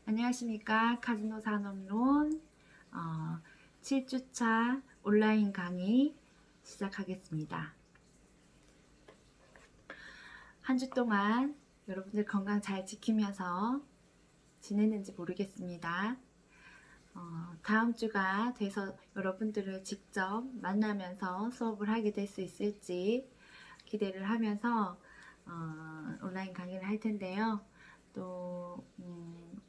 안녕하십니까. 카지노 산업론 7주차 온라인 강의 시작하겠습니다. 한 주 동안 여러분들 건강 잘 지키면서 지냈는지 모르겠습니다. 다음 주가 돼서 여러분들을 직접 만나면서 수업을 하게 될 수 있을지 기대를 하면서 온라인 강의를 할 텐데요. 또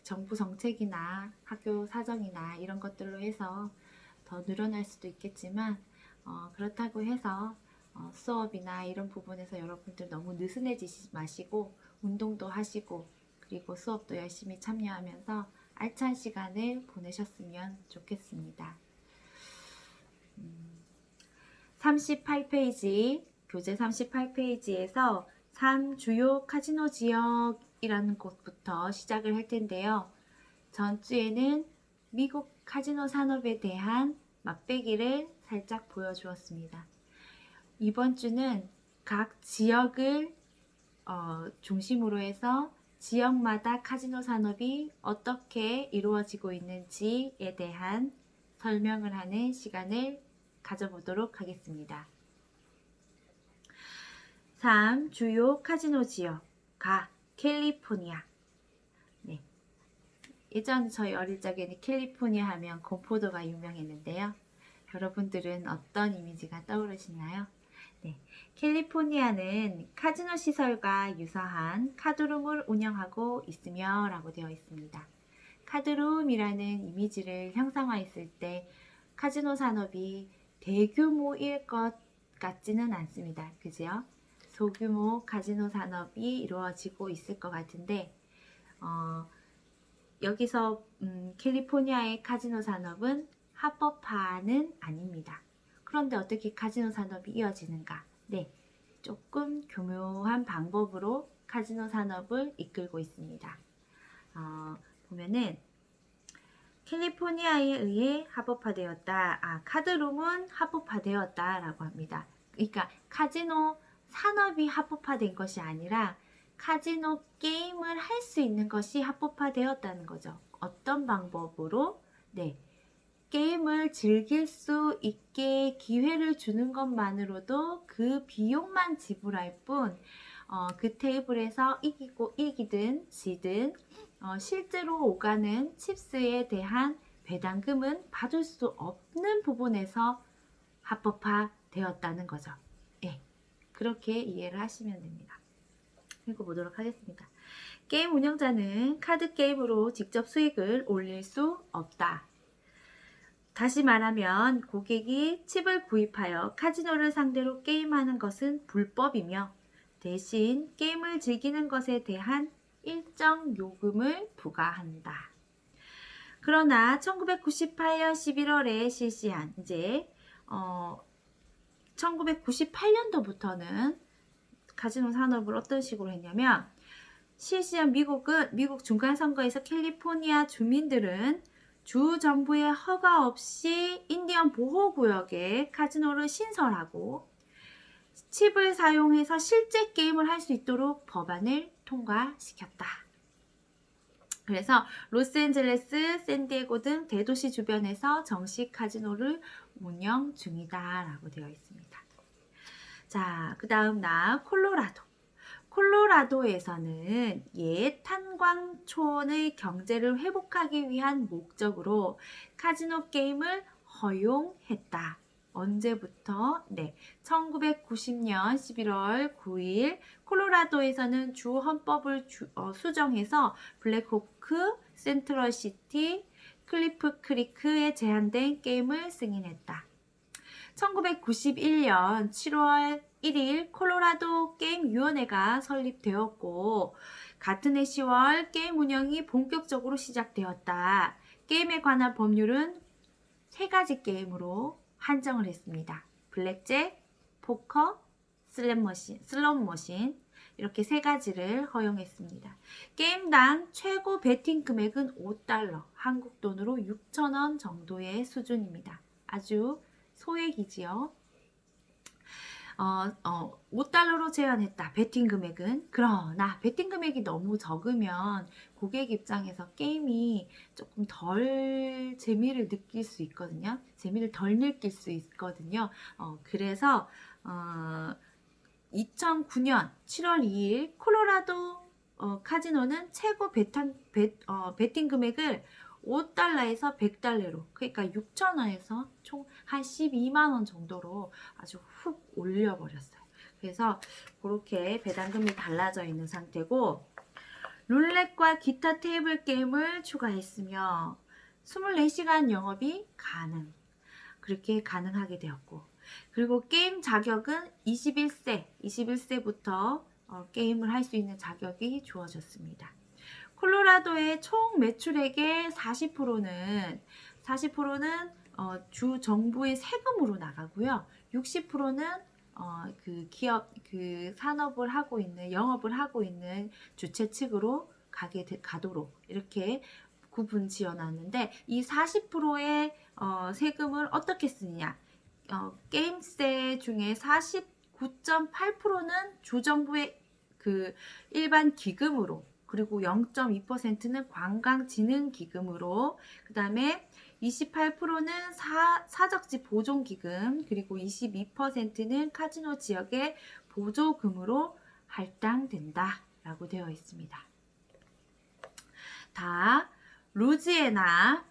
정부 정책이나 학교 사정이나 이런 것들로 해서 더 늘어날 수도 있겠지만 그렇다고 해서 수업이나 이런 부분에서 여러분들 너무 느슨해지지 마시고 운동도 하시고 그리고 수업도 열심히 참여하면서 알찬 시간을 보내셨으면 좋겠습니다. 38페이지, 교재 38페이지에서 3 주요 카지노 지역이라는 곳부터 시작을 할 텐데요. 전주에는 미국 카지노 산업에 대한 맛배기를 살짝 보여주었습니다. 이번 주는 각 지역을 중심으로 해서 지역마다 카지노 산업이 어떻게 이루어지고 있는지에 대한 설명을 하는 시간을 가져보도록 하겠습니다. 3. 주요 카지노 지역 가 캘리포니아. 네. 예전 저희 어릴 적에는 캘리포니아 하면 건포도가 유명했는데요. 여러분들은 어떤 이미지가 떠오르시나요? 네. 캘리포니아는 카지노 시설과 유사한 카드룸을 운영하고 있으며 라고 되어 있습니다. 카드룸이라는 이미지를 형상화했을 때 카지노 산업이 대규모일 것 같지는 않습니다. 그죠? 소규모 카지노 산업이 이루어지고 있을 것 같은데 여기서 캘리포니아의 카지노 산업은 합법화는 아닙니다. 그런데 어떻게 카지노 산업이 이어지는가? 네, 조금 교묘한 방법으로 카지노 산업을 이끌고 있습니다. 보면은 캘리포니아에 의해 합법화되었다. 카드룸은 합법화되었다라고 합니다. 그러니까 카지노 산업이 합법화된 것이 아니라 카지노 게임을 할 수 있는 것이 합법화되었다는 거죠. 어떤 방법으로? 네. 게임을 즐길 수 있게 기회를 주는 것만으로도 그 비용만 지불할 뿐, 그 테이블에서 이기든 지든 실제로 오가는 칩스에 대한 배당금은 받을 수 없는 부분에서 합법화되었다는 거죠. 예, 그렇게 이해를 하시면 됩니다. 읽어보도록 하겠습니다. 게임 운영자는 카드 게임으로 직접 수익을 올릴 수 없다. 다시 말하면 고객이 칩을 구입하여 카지노를 상대로 게임하는 것은 불법이며 대신 게임을 즐기는 것에 대한 일정 요금을 부과한다. 그러나 1998년 11월에 실시한 이제 1998년도부터는 카지노 산업을 어떤 식으로 했냐면 실시한 미국 중간선거에서 캘리포니아 주민들은 주 정부의 허가 없이 인디언 보호구역에 카지노를 신설하고 칩을 사용해서 실제 게임을 할 수 있도록 법안을 통과시켰다. 그래서 로스앤젤레스, 샌디에고 등 대도시 주변에서 정식 카지노를 운영 중이다 라고 되어 있습니다. 자, 그 다음 콜로라도. 콜로라도에서는 옛 탄광촌의 경제를 회복하기 위한 목적으로 카지노 게임을 허용했다. 언제부터? 네, 1990년 11월 9일 콜로라도에서는 주 헌법을 수정해서 블랙호크, 센트럴시티, 클리프 크리크에 제한된 게임을 승인했다. 1991년 7월 1일 콜로라도 게임위원회가 설립되었고 같은 해 10월 게임 운영이 본격적으로 시작되었다. 게임에 관한 법률은 3가지 게임으로 한정을 했습니다. 블랙잭, 포커, 슬롯머신 이렇게 3가지를 허용했습니다. 게임당 최고 베팅 금액은 $5, 한국 돈으로 6,000원 정도의 수준입니다. 아주 소액이지요. $5로 제한했다. 베팅 금액은. 그러나 베팅 금액이 너무 적으면 고객 입장에서 게임이 조금 덜 재미를 느낄 수 있거든요. 재미를 덜 느낄 수 있거든요. 그래서 2009년 7월 2일 콜로라도 카지노는 최고 베팅 금액을 $5에서 $100로, 그러니까 6,000원에서 총 한 12만 원 정도로 아주 훅 올려버렸어요. 그래서 그렇게 배당금이 달라져 있는 상태고, 룰렛과 기타 테이블 게임을 추가했으며 24시간 영업이 그렇게 가능하게 되었고, 그리고 게임 자격은 21세부터 게임을 할 수 있는 자격이 주어졌습니다. 콜로라도의 총 매출액의 40%는 주 정부의 세금으로 나가고요. 60%는 그 기업, 그 영업을 하고 있는 주체 측으로 가도록 이렇게 구분 지어놨는데, 이 40%의 세금을 어떻게 쓰느냐? 게임세 중에 49.8%는 주정부의 그 일반 기금으로, 그리고 0.2%는 관광진흥기금으로, 그 다음에 28%는 사적지 보존기금, 그리고 22%는 카지노 지역의 보조금으로 할당된다 라고 되어 있습니다. 다 루지애나는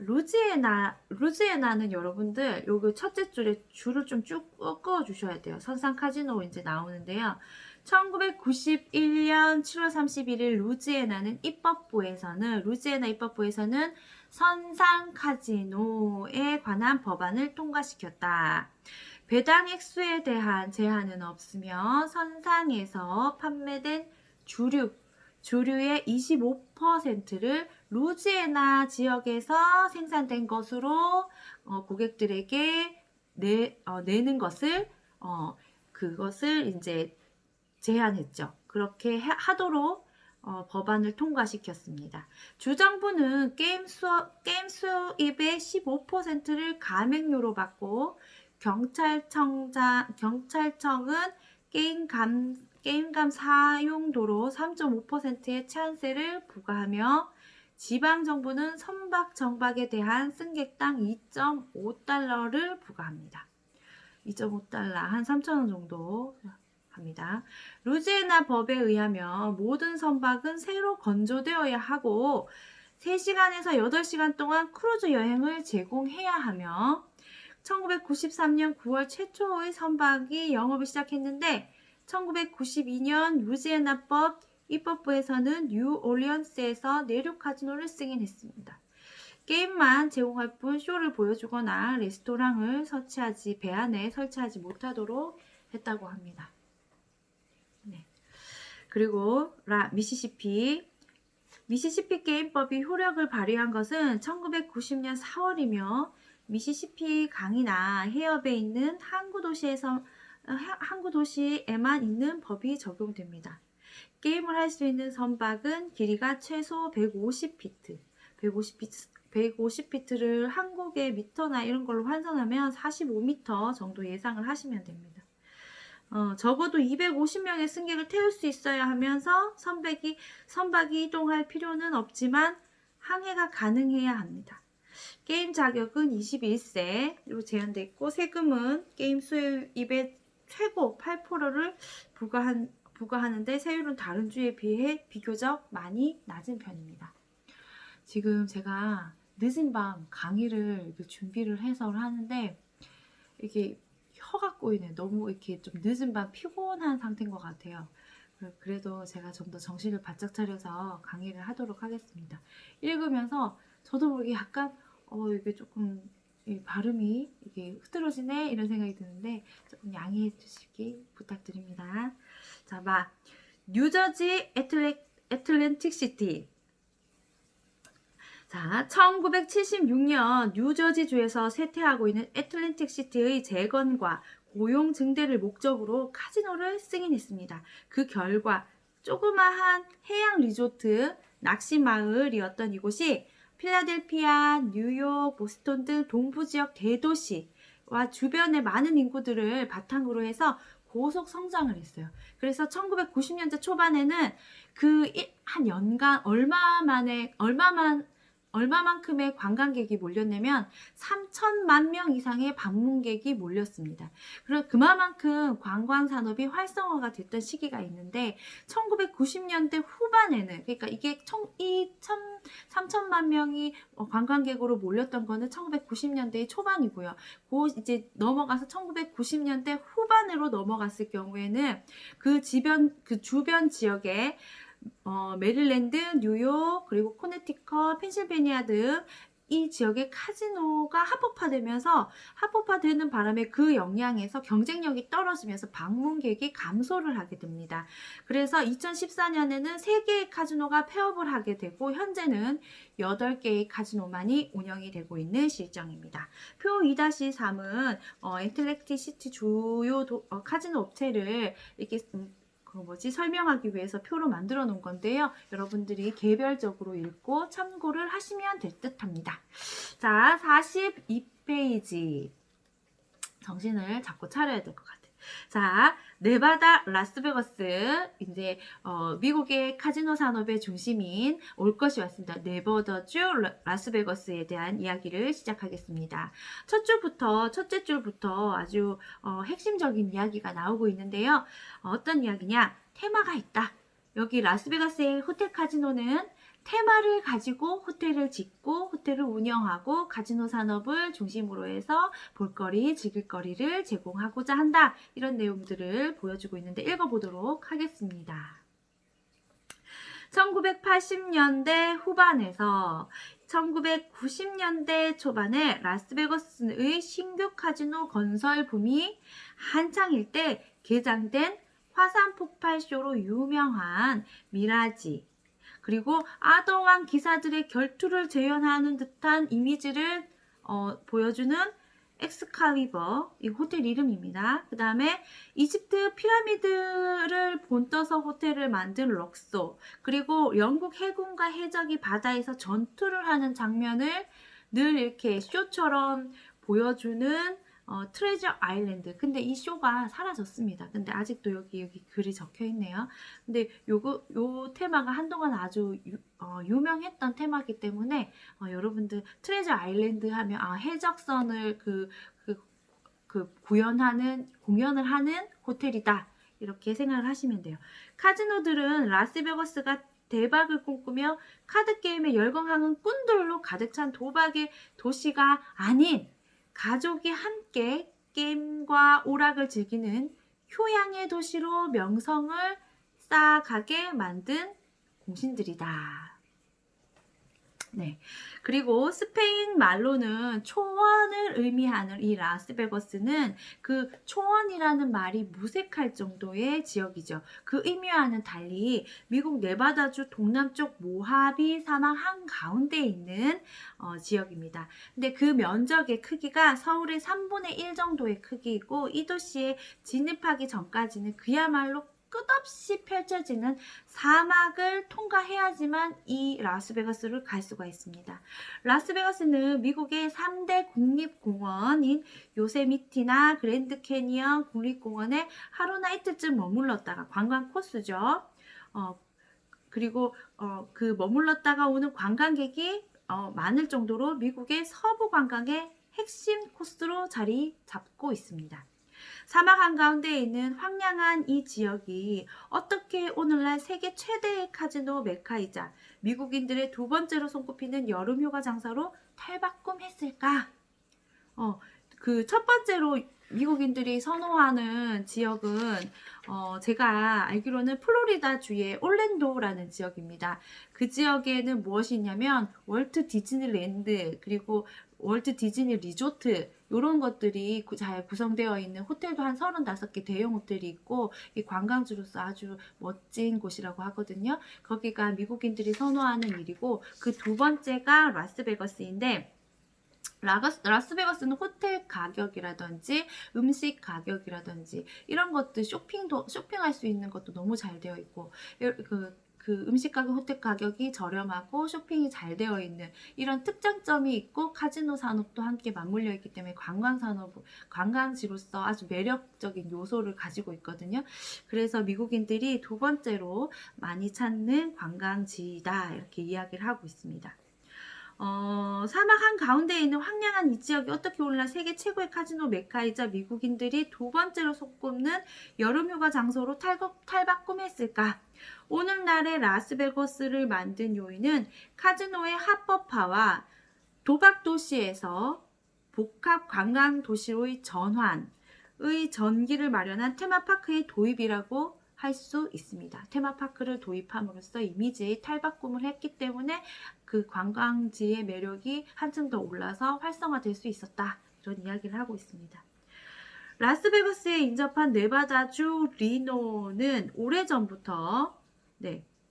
여러분들 여기 첫째 줄에 줄을 좀 쭉 꺾어 주셔야 돼요. 선상 카지노 이제 나오는데요. 1991년 7월 31일 루지애나 입법부에서는 선상 카지노에 관한 법안을 통과시켰다. 배당 액수에 대한 제한은 없으며 선상에서 판매된 주류의 25%를 루지애나 지역에서 생산된 것으로 고객들에게 내는 그것을 이제 제한했죠. 그렇게 하도록 법안을 통과시켰습니다. 주정부는 게임 수입의 15%를 가맹료로 받고, 경찰청은 게임감 사용도로 3.5%의 제한세를 부과하며, 지방정부는 선박 정박에 대한 승객당 2.5달러를 부과합니다. 2.5달러, 한 3,000원 정도 합니다. 루지애나 법에 의하면 모든 선박은 새로 건조되어야 하고 3시간에서 8시간 동안 크루즈 여행을 제공해야 하며, 1993년 9월 최초의 선박이 영업을 시작했는데 1992년 루지애나법 입법부에서는 뉴올리언스에서 내륙 카지노를 승인했습니다. 게임만 제공할 뿐 쇼를 보여주거나 레스토랑을 배 안에 설치하지 못하도록 했다고 합니다. 네. 그리고 미시시피 게임법이 효력을 발휘한 것은 1990년 4월이며 미시시피 강이나 해협에 있는 항구 도시에만 있는 법이 적용됩니다. 게임을 할 수 있는 선박은 길이가 최소 150피트를 한국의 미터나 이런 걸로 환산하면 45m 정도 예상을 하시면 됩니다. 적어도 250명의 승객을 태울 수 있어야 하면서 선박이 이동할 필요는 없지만 항해가 가능해야 합니다. 게임 자격은 21세로 제한되어 있고, 세금은 게임 수입의 최고 8%를 부과하는데 세율은 다른 주에 비해 비교적 많이 낮은 편입니다. 지금 제가 늦은 밤 강의를 준비를 해서 하는데 이게 혀가 꼬이네. 너무 이렇게 좀 늦은 밤 피곤한 상태인 것 같아요. 그래도 제가 좀 더 정신을 바짝 차려서 강의를 하도록 하겠습니다. 읽으면서 저도 모르게 약간 이게 조금 발음이 이게 흐트러지네 이런 생각이 드는데 조금 양해해 주시기 부탁드립니다. 자, 뉴저지 애틀랜틱 시티. 자, 1976년 뉴저지주에서 쇠퇴하고 있는 애틀랜틱 시티의 재건과 고용 증대를 목적으로 카지노를 승인했습니다. 그 결과 조그마한 해양 리조트, 낚시 마을이었던 이곳이 필라델피아, 뉴욕, 보스턴 등 동부 지역 대도시와 주변의 많은 인구들을 바탕으로 해서 고속 성장을 했어요. 그래서 1990년대 초반에는 한 연간 얼마만큼의 관광객이 몰렸냐면 3천만 명 이상의 방문객이 몰렸습니다. 그래서 그만큼 관광 산업이 활성화가 됐던 시기가 있는데 1990년대 후반에는, 그러니까 이게 3천만 명이 관광객으로 몰렸던 거는 1990년대의 초반이고요. 이제 넘어가서 1990년대 후반으로 넘어갔을 경우에는 그 주변 지역에 메릴랜드, 뉴욕, 그리고 코네티컷, 펜실베니아 등 이 지역의 카지노가 합법화되는 바람에 그 영향에서 경쟁력이 떨어지면서 방문객이 감소를 하게 됩니다. 그래서 2014년에는 3개의 카지노가 폐업을 하게 되고 현재는 8개의 카지노만이 운영이 되고 있는 실정입니다. 표 2-3은 애틀랜틱시티 주요 카지노 업체를 이렇게 설명하기 위해서 표로 만들어 놓은 건데요. 여러분들이 개별적으로 읽고 참고를 하시면 될 듯 합니다. 자, 42페이지. 정신을 자꾸 차려야 될 것 같아요. 자, 네바다 라스베거스, 이제 미국의 카지노 산업의 중심인 올 것이 왔습니다. 네바다주 라스베거스에 대한 이야기를 시작하겠습니다. 첫째 줄부터 아주 핵심적인 이야기가 나오고 있는데요. 어떤 이야기냐? 테마가 있다. 여기 라스베가스의 호텔 카지노는 테마를 가지고 호텔을 짓고 호텔을 운영하고 카지노 산업을 중심으로 해서 볼거리, 즐길거리를 제공하고자 한다. 이런 내용들을 보여주고 있는데 읽어보도록 하겠습니다. 1980년대 후반에서 1990년대 초반에 라스베거스의 신규 카지노 건설 붐이 한창일 때 개장된 화산 폭발쇼로 유명한 미라지, 그리고 아더왕 기사들의 결투를 재현하는 듯한 이미지를 보여주는 엑스칼리버, 이 호텔 이름입니다. 그 다음에 이집트 피라미드를 본떠서 호텔을 만든 럭소, 그리고 영국 해군과 해적이 바다에서 전투를 하는 장면을 늘 이렇게 쇼처럼 보여주는 트레저 아일랜드. 근데 이 쇼가 사라졌습니다. 근데 아직도 여기 글이 적혀 있네요. 근데 요 테마가 한동안 아주 유명했던 테마이기 때문에 여러분들 트레저 아일랜드 하면 해적선을 공연을 하는 호텔이다. 이렇게 생각을 하시면 돼요. 카지노들은 라스베거스가 대박을 꿈꾸며 카드게임에 열광하는 꾼들로 가득 찬 도박의 도시가 아닌 가족이 함께 게임과 오락을 즐기는 휴양의 도시로 명성을 쌓아가게 만든 공신들이다. 네. 그리고 스페인 말로는 초원을 의미하는 이 라스베거스는 그 초원이라는 말이 무색할 정도의 지역이죠. 그 의미와는 달리 미국 네바다주 동남쪽 모하비 사막 한가운데에 있는 지역입니다. 근데 그 면적의 크기가 서울의 3분의 1 정도의 크기이고 이 도시에 진입하기 전까지는 그야말로 끝없이 펼쳐지는 사막을 통과해야지만 이 라스베가스를 갈 수가 있습니다. 라스베가스는 미국의 3대 국립공원인 요세미티나 그랜드 캐니언 국립공원에 하루나 이틀쯤 머물렀다가 관광 코스죠. 그리고 그 머물렀다가 오는 관광객이 많을 정도로 미국의 서부 관광의 핵심 코스로 자리 잡고 있습니다. 사막 한가운데에 있는 황량한 이 지역이 어떻게 오늘날 세계 최대의 카지노 메카이자 미국인들의 두 번째로 손꼽히는 여름휴가 장사로 탈바꿈했을까? 그 첫 번째로 미국인들이 선호하는 지역은 제가 알기로는 플로리다 주의 올랜도라는 지역입니다. 그 지역에는 무엇이 있냐면 월트 디즈니랜드 그리고 월트 디즈니 리조트 이런 것들이 잘 구성되어 있는 호텔도 한 35개 대형 호텔이 있고 이 관광지로서 아주 멋진 곳이라고 하거든요. 거기가 미국인들이 선호하는 일이고 그 두 번째가 라스베거스인데 라스베거스는 호텔 가격이라든지 음식 가격이라든지 이런 것들 쇼핑할 수 있는 것도 너무 잘 되어 있고 그 그 음식 가격, 호텔 가격이 저렴하고 쇼핑이 잘 되어 있는 이런 특장점이 있고 카지노 산업도 함께 맞물려 있기 때문에 관광지로서 아주 매력적인 요소를 가지고 있거든요. 그래서 미국인들이 두 번째로 많이 찾는 관광지다 이렇게 이야기를 하고 있습니다. 사막 한가운데에 있는 황량한 이 지역이 어떻게 오늘날 세계 최고의 카지노 메카이자 미국인들이 두 번째로 손꼽는 여름휴가 장소로 탈바꿈했을까? 오늘날의 라스베거스를 만든 요인은 카지노의 합법화와 도박 도시에서 복합 관광 도시로의 전환의 전기를 마련한 테마파크의 도입이라고 할 수 있습니다. 테마파크를 도입함으로써 이미지의 탈바꿈을 했기 때문에 그 관광지의 매력이 한층 더 올라서 활성화될 수 있었다. 이런 이야기를 하고 있습니다. 라스베거스에 인접한 네바다주 리노는 오래전부터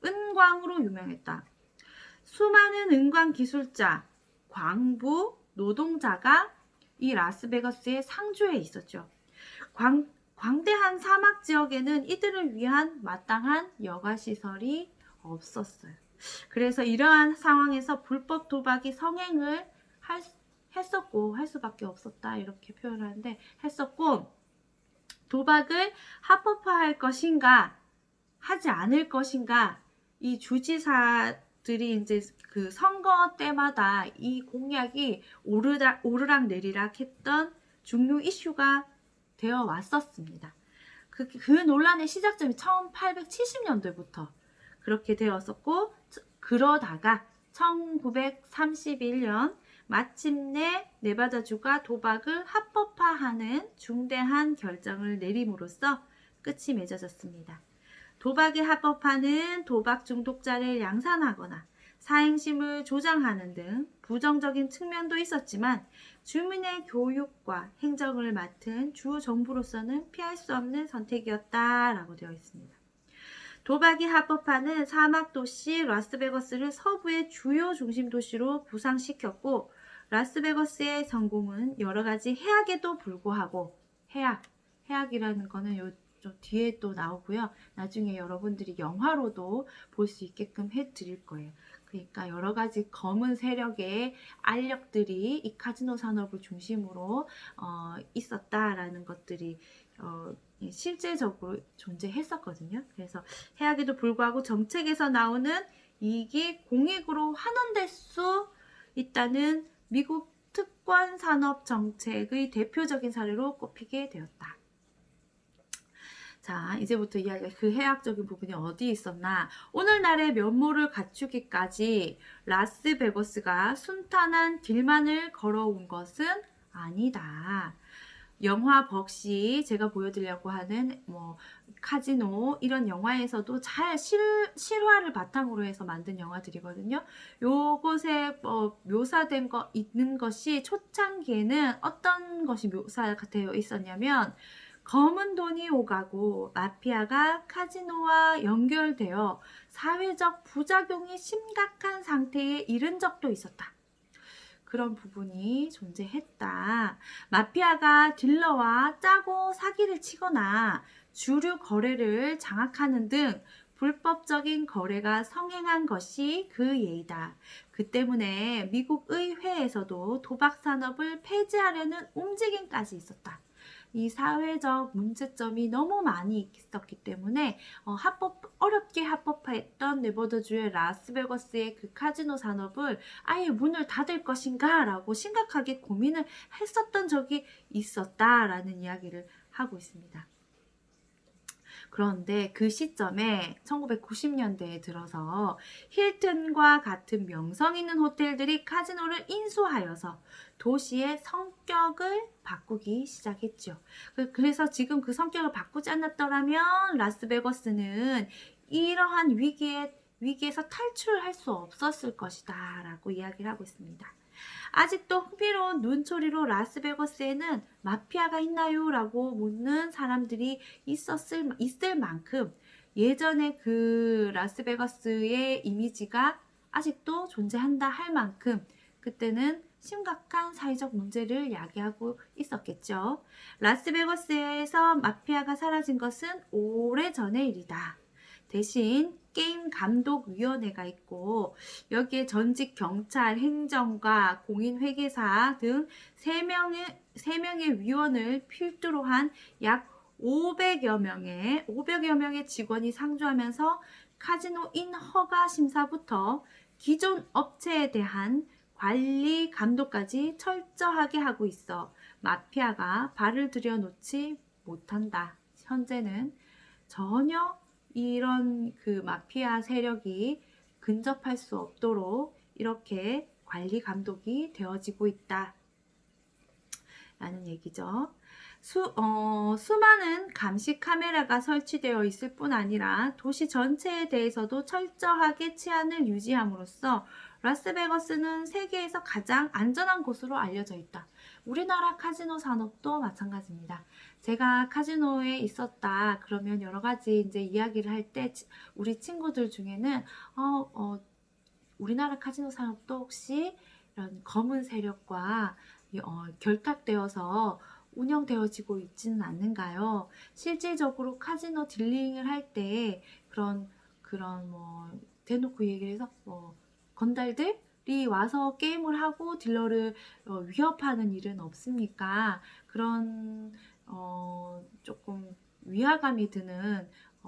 은광으로 유명했다. 수많은 은광 기술자, 광부, 노동자가 이 라스베거스의 상주에 있었죠. 광대한 사막 지역에는 이들을 위한 마땅한 여가시설이 없었어요. 그래서 이러한 상황에서 불법 도박이 성행을 했었고 할 수밖에 없었다 이렇게 표현하는데 했었고 도박을 합법화할 것인가 하지 않을 것인가 이 주지사들이 이제 그 선거 때마다 이 공약이 오르락 내리락 했던 중요 이슈가 되어 왔었습니다. 그 논란의 시작점이 1870년대부터 그렇게 되었었고 그러다가 1931년 마침내 네바다주가 도박을 합법화하는 중대한 결정을 내림으로써 끝이 맺어졌습니다. 도박의 합법화는 도박 중독자를 양산하거나 사행심을 조장하는 등 부정적인 측면도 있었지만 주민의 교육과 행정을 맡은 주 정부로서는 피할 수 없는 선택이었다라고 되어 있습니다. 도박이 합법화는 사막도시 라스베거스를 서부의 주요 중심 도시로 부상시켰고 라스베거스의 성공은 여러가지 해악에도 불구하고 해악이라는 거는 좀 뒤에 또 나오고요. 나중에 여러분들이 영화로도 볼 수 있게끔 해드릴 거예요. 그러니까 여러 가지 검은 세력의 알력들이 이 카지노 산업을 중심으로 있었다라는 것들이 실제적으로 존재했었거든요. 그래서 해악에도 불구하고 정책에서 나오는 이익이 공익으로 환원될 수 있다는 미국 특권 산업 정책의 대표적인 사례로 꼽히게 되었다. 자, 이제부터 이야기가 그 해악적인 부분이 어디 있었나? 오늘날의 면모를 갖추기까지 라스베거스가 순탄한 길만을 걸어온 것은 아니다. 영화 벅시 제가 보여드리려고 하는 카지노 이런 영화에서도 잘 실화를 바탕으로 해서 만든 영화들이거든요. 요곳에 묘사된 있는 것이 초창기에는 어떤 것이 묘사가 되어 있었냐면 검은 돈이 오가고 마피아가 카지노와 연결되어 사회적 부작용이 심각한 상태에 이른 적도 있었다. 그런 부분이 존재했다. 마피아가 딜러와 짜고 사기를 치거나 주류 거래를 장악하는 등 불법적인 거래가 성행한 것이 그 예이다. 그 때문에 미국 의회에서도 도박 산업을 폐지하려는 움직임까지 있었다. 이 사회적 문제점이 너무 많이 있었기 때문에 어렵게 합법화했던 네바다주의 라스베거스의 그 카지노 산업을 아예 문을 닫을 것인가 라고 심각하게 고민을 했었던 적이 있었다라는 이야기를 하고 있습니다. 그런데 그 시점에 1990년대에 들어서 힐튼과 같은 명성 있는 호텔들이 카지노를 인수하여서 도시의 성격을 바꾸기 시작했죠. 그래서 지금 그 성격을 바꾸지 않았더라면 라스베거스는 이러한 위기에서 탈출을 할 수 없었을 것이다 라고 이야기를 하고 있습니다. 아직도 흥미로운 눈초리로 라스베거스에는 마피아가 있나요? 라고 묻는 사람들이 있을 만큼 예전에 그 라스베거스의 이미지가 아직도 존재한다 할 만큼 그때는 심각한 사회적 문제를 야기하고 있었겠죠. 라스베거스에서 마피아가 사라진 것은 오래전의 일이다. 대신 게임 감독위원회가 있고 여기에 전직 경찰, 행정가, 공인회계사 등 3명의 위원을 필두로 한 약 500여 명의 직원이 상주하면서 카지노 인 허가 심사부터 기존 업체에 대한 관리 감독까지 철저하게 하고 있어 마피아가 발을 들여놓지 못한다. 현재는 전혀 이런 그 마피아 세력이 근접할 수 없도록 이렇게 관리 감독이 되어지고 있다 라는 얘기죠. 수많은 감시 카메라가 설치되어 있을 뿐 아니라 도시 전체에 대해서도 철저하게 치안을 유지함으로써 라스베거스는 세계에서 가장 안전한 곳으로 알려져 있다. 우리나라 카지노 산업도 마찬가지입니다. 제가 카지노에 있었다 그러면 여러 가지 이제 이야기를 할 때 우리 친구들 중에는 우리나라 카지노 산업도 혹시 이런 검은 세력과 결탁되어서 운영되어지고 있지는 않는가요? 실질적으로 카지노 딜링을 할 때 그런 뭐 대놓고 얘기를 해서 건달들이 와서 게임을 하고 딜러를 위협하는 일은 없습니까? 그런 조금 위화감이 드는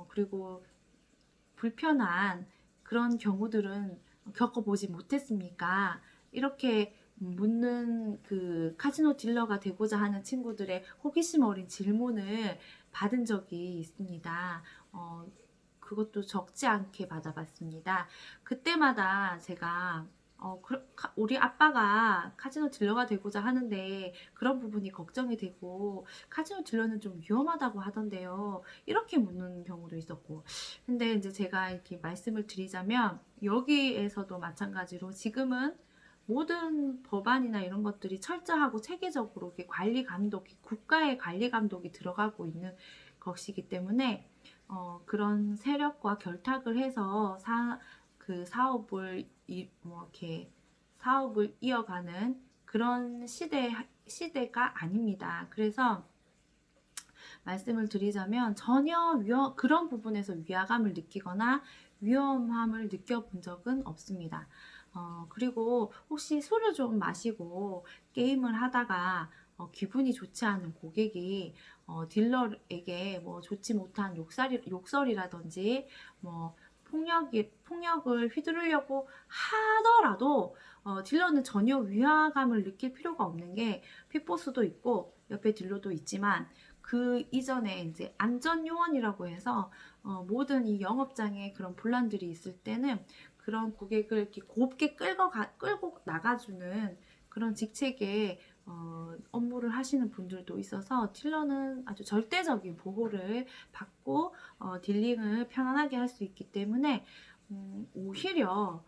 그리고 불편한 그런 경우들은 겪어보지 못했습니까? 이렇게 묻는 그 카지노 딜러가 되고자 하는 친구들의 호기심 어린 질문을 받은 적이 있습니다. 그것도 적지 않게 받아봤습니다. 그때마다 제가 우리 아빠가 카지노 딜러가 되고자 하는데 그런 부분이 걱정이 되고 카지노 딜러는 좀 위험하다고 하던데요. 이렇게 묻는 경우도 있었고. 근데 이제 제가 이렇게 말씀을 드리자면 여기에서도 마찬가지로 지금은 모든 법안이나 이런 것들이 철저하고 체계적으로 이렇게 관리 감독이 국가의 관리 감독이 들어가고 있는 것이기 때문에 그런 세력과 결탁을 해서 사업을 이렇게 사업을 이어가는 그런 시대가 아닙니다. 그래서 말씀을 드리자면 전혀 그런 부분에서 위화감을 느끼거나 위험함을 느껴본 적은 없습니다. 그리고 혹시 술을 좀 마시고 게임을 하다가 기분이 좋지 않은 고객이 딜러에게 뭐 좋지 못한 욕설이라든지 뭐 폭력을 휘두르려고 하더라도 딜러는 전혀 위화감을 느낄 필요가 없는 게 pit보스도 있고 옆에 딜러도 있지만 그 이전에 이제 안전요원이라고 해서 모든 이 영업장에 그런 분란들이 있을 때는 그런 고객을 이렇게 곱게 끌고 나가주는 그런 직책의 업무를 하시는 분들도 있어서 딜러는 아주 절대적인 보호를 받고 딜링을 편안하게 할 수 있기 때문에 오히려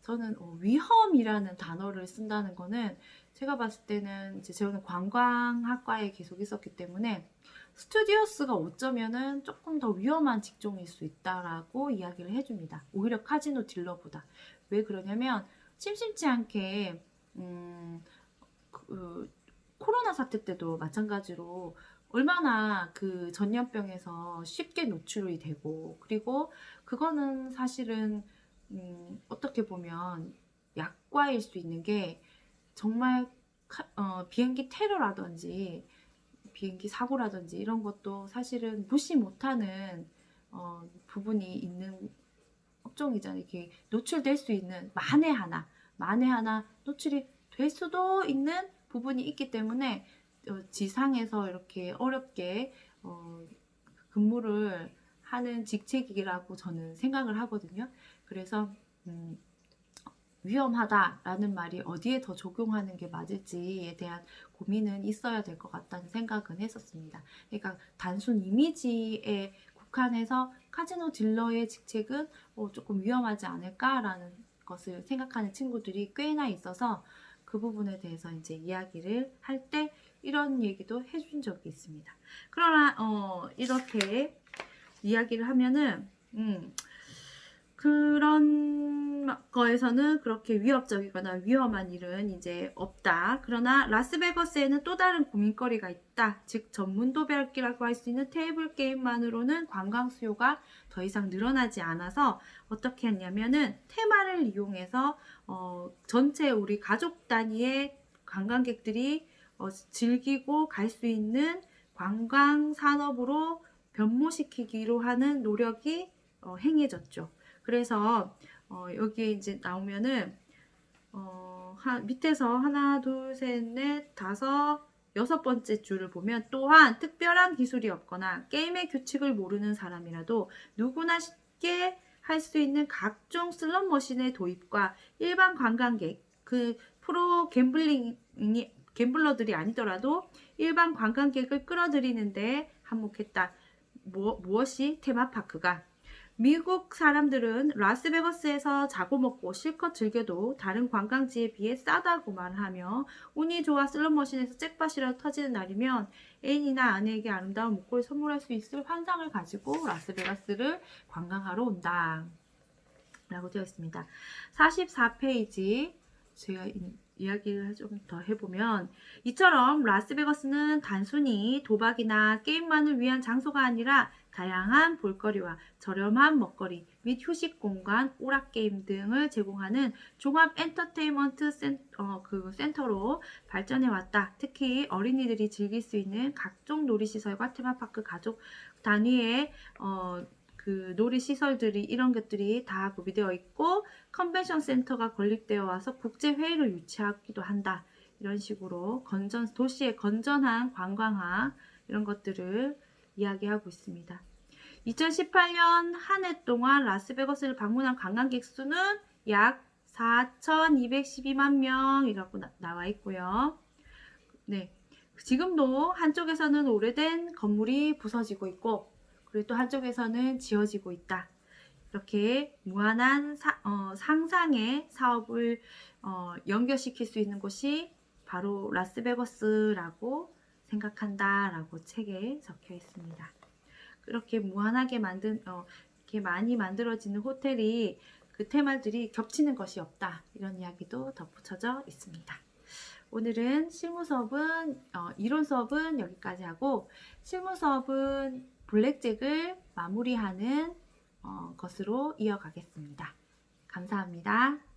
저는 위험이라는 단어를 쓴다는 거는 제가 봤을 때는 이제 저는 관광학과에 계속 있었기 때문에 스튜디오스가 어쩌면은 조금 더 위험한 직종일 수 있다라고 이야기를 해줍니다. 오히려 카지노 딜러보다. 왜 그러냐면 심심치 않게 코로나 사태 때도 마찬가지로 얼마나 그 전염병에서 쉽게 노출이 되고 그리고 그거는 사실은 어떻게 보면 약과일 수 있는 게 정말 비행기 테러라든지 비행기 사고라든지 이런 것도 사실은 무시 못하는 부분이 있는 업종이잖아요. 이렇게 노출될 수 있는 만에 하나 노출이 될 수도 있는 부분이 있기 때문에 지상에서 이렇게 어렵게 근무를 하는 직책이라고 저는 생각을 하거든요. 그래서 위험하다라는 말이 어디에 더 적용하는 게 맞을지에 대한 고민은 있어야 될 것 같다는 생각은 했었습니다. 그러니까 단순 이미지에 국한해서 카지노 딜러의 직책은 조금 위험하지 않을까라는 것을 생각하는 친구들이 꽤나 있어서 그 부분에 대해서 이제 이야기를 할 때 이런 얘기도 해준 적이 있습니다. 그러나 이렇게 이야기를 하면은 그런 거에서는 그렇게 위협적이거나 위험한 일은 이제 없다. 그러나 라스베거스에는 또 다른 고민거리가 있다. 즉 전문 도박이라고 할 수 있는 테이블 게임만으로는 관광 수요가 더 이상 늘어나지 않아서 어떻게 했냐면은 테마를 이용해서 전체 우리 가족 단위의 관광객들이 즐기고 갈 수 있는 관광 산업으로 변모시키기로 하는 노력이 행해졌죠. 그래서 여기에 이제 나오면은 밑에서 하나, 둘, 셋, 넷, 다섯, 여섯 번째 줄을 보면 또한 특별한 기술이 없거나 게임의 규칙을 모르는 사람이라도 누구나 쉽게 할 수 있는 각종 슬롯 머신의 도입과 일반 관광객, 그 프로 갬블러들이 아니더라도 일반 관광객을 끌어들이는데 한몫했다. 무엇이 테마파크가 미국 사람들은 라스베거스에서 자고 먹고 실컷 즐겨도 다른 관광지에 비해 싸다고만 하며 운이 좋아 슬롯머신에서 잭팟이라도 터지는 날이면 애인이나 아내에게 아름다운 목걸이 선물할 수 있을 환상을 가지고 라스베가스를 관광하러 온다 라고 되어 있습니다. 44페이지 제가 이야기를 좀 더 해보면 이처럼 라스베거스는 단순히 도박이나 게임만을 위한 장소가 아니라 다양한 볼거리와 저렴한 먹거리 및 휴식 공간, 오락게임 등을 제공하는 종합 엔터테인먼트 센터로 발전해왔다. 특히 어린이들이 즐길 수 있는 각종 놀이시설과 테마파크 가족 단위의 그 놀이시설들이 이런 것들이 다 구비되어 있고 컨벤션 센터가 건립되어 와서 국제회의를 유치하기도 한다. 이런 식으로 도시의 건전한 관광화 이런 것들을 이야기하고 있습니다. 2018년 한 해 동안 라스베거스를 방문한 관광객 수는 약 4,212만 명이라고 나와 있고요. 네, 지금도 한쪽에서는 오래된 건물이 부서지고 있고 그리고 또 한쪽에서는 지어지고 있다. 이렇게 무한한 상상의 사업을 연결시킬 수 있는 곳이 바로 라스베거스라고 생각한다라고 책에 적혀 있습니다. 그렇게 무한하게 이렇게 많이 만들어지는 호텔이 그 테마들이 겹치는 것이 없다. 이런 이야기도 덧붙여져 있습니다. 오늘은 실무 수업은 이론 수업은 여기까지 하고 실무 수업은 블랙잭을 마무리하는 것으로 이어가겠습니다. 감사합니다.